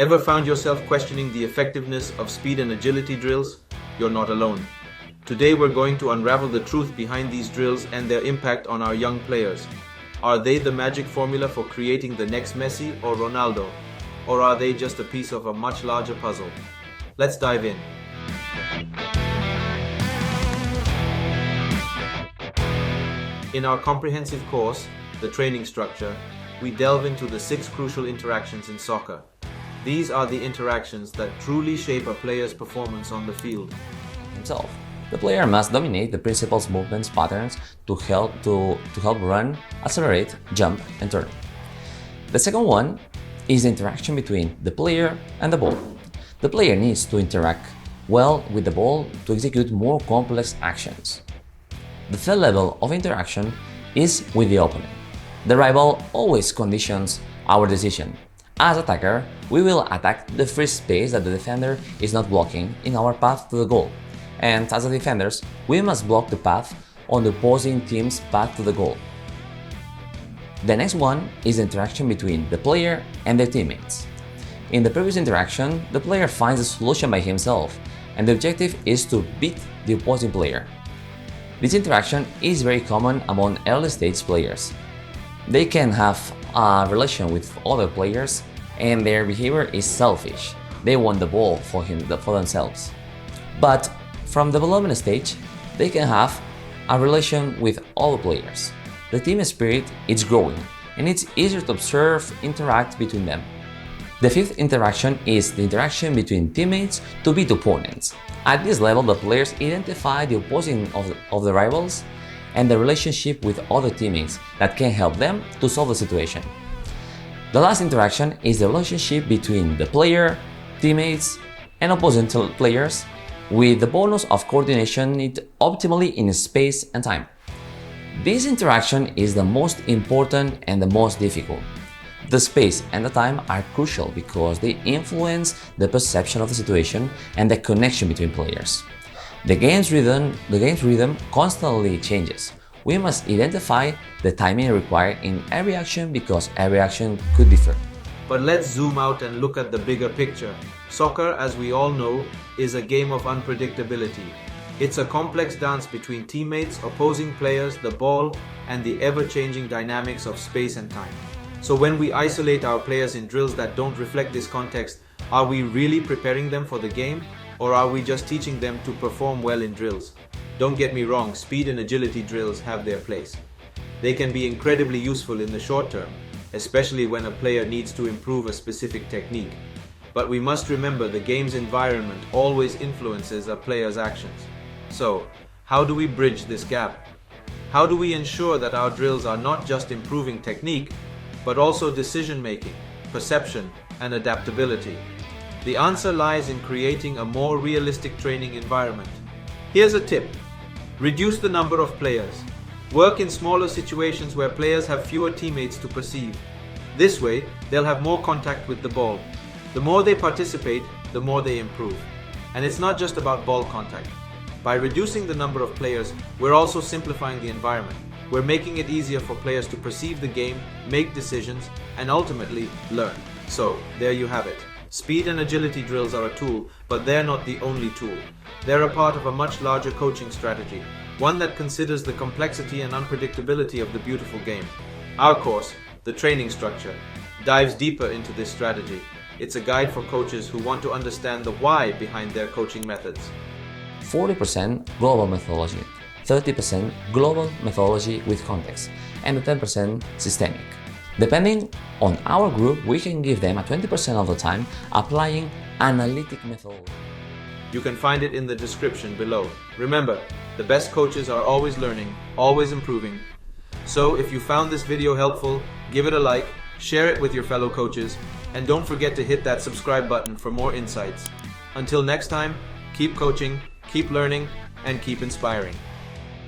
Ever found yourself questioning the effectiveness of speed and agility drills? You're not alone. Today we're going to unravel the truth behind these drills and their impact on our young players. Are they the magic formula for creating the next Messi or Ronaldo? Or are they just a piece of a much larger puzzle? Let's dive in. In our comprehensive course, The Training Structure, we delve into the 6 crucial interactions in soccer. These are the interactions that truly shape a player's performance on the field. Himself. The player must dominate the principal's movements patterns to help run, accelerate, jump, and turn. The second one is the interaction between the player and the ball. The player needs to interact well with the ball to execute more complex actions. The third level of interaction is with the opponent. The rival always conditions our decision. As attacker, we will attack the free space that the defender is not blocking in our path to the goal. And as defenders, we must block the path on the opposing team's path to the goal. The next one is the interaction between the player and their teammates. In the previous interaction, the player finds a solution by himself, and the objective is to beat the opposing player. This interaction is very common among early-stage players. They can have a relation with other players, and their behavior is selfish. They want the ball for themselves. But from development stage, they can have a relation with all players. The team spirit is growing, and it's easier to observe interact between them. The fifth interaction is the interaction between teammates to beat opponents. At this level, the players identify the opposing of the rivals and the relationship with other teammates that can help them to solve the situation. The last interaction is the relationship between the player, teammates, and opposing players, with the bonus of coordination it optimally in space and time. This interaction is the most important and the most difficult. The space and the time are crucial because they influence the perception of the situation and the connection between players. The game's rhythm constantly changes. We must identify the timing required in every action because every action could differ. But let's zoom out and look at the bigger picture. Soccer, as we all know, is a game of unpredictability. It's a complex dance between teammates, opposing players, the ball, and the ever-changing dynamics of space and time. So when we isolate our players in drills that don't reflect this context, are we really preparing them for the game, or are we just teaching them to perform well in drills? Don't get me wrong, speed and agility drills have their place. They can be incredibly useful in the short term, especially when a player needs to improve a specific technique. But we must remember the game's environment always influences a player's actions. So, how do we bridge this gap? How do we ensure that our drills are not just improving technique, but also decision-making, perception, and adaptability? The answer lies in creating a more realistic training environment. Here's a tip. Reduce the number of players. Work in smaller situations where players have fewer teammates to perceive. This way, they'll have more contact with the ball. The more they participate, the more they improve. And it's not just about ball contact. By reducing the number of players, we're also simplifying the environment. We're making it easier for players to perceive the game, make decisions, and ultimately learn. So, there you have it. Speed and agility drills are a tool, but they're not the only tool. They're a part of a much larger coaching strategy, one that considers the complexity and unpredictability of the beautiful game. Our course, The Training Structure, dives deeper into this strategy. It's a guide for coaches who want to understand the why behind their coaching methods. 40% global methodology, 30% global methodology with context, and 10% systemic. Depending on our group, we can give them a 20% of the time applying analytic methodology. You can find it in the description below. Remember, the best coaches are always learning, always improving. So if you found this video helpful, give it a like, share it with your fellow coaches, and don't forget to hit that subscribe button for more insights. Until next time, keep coaching, keep learning, and keep inspiring.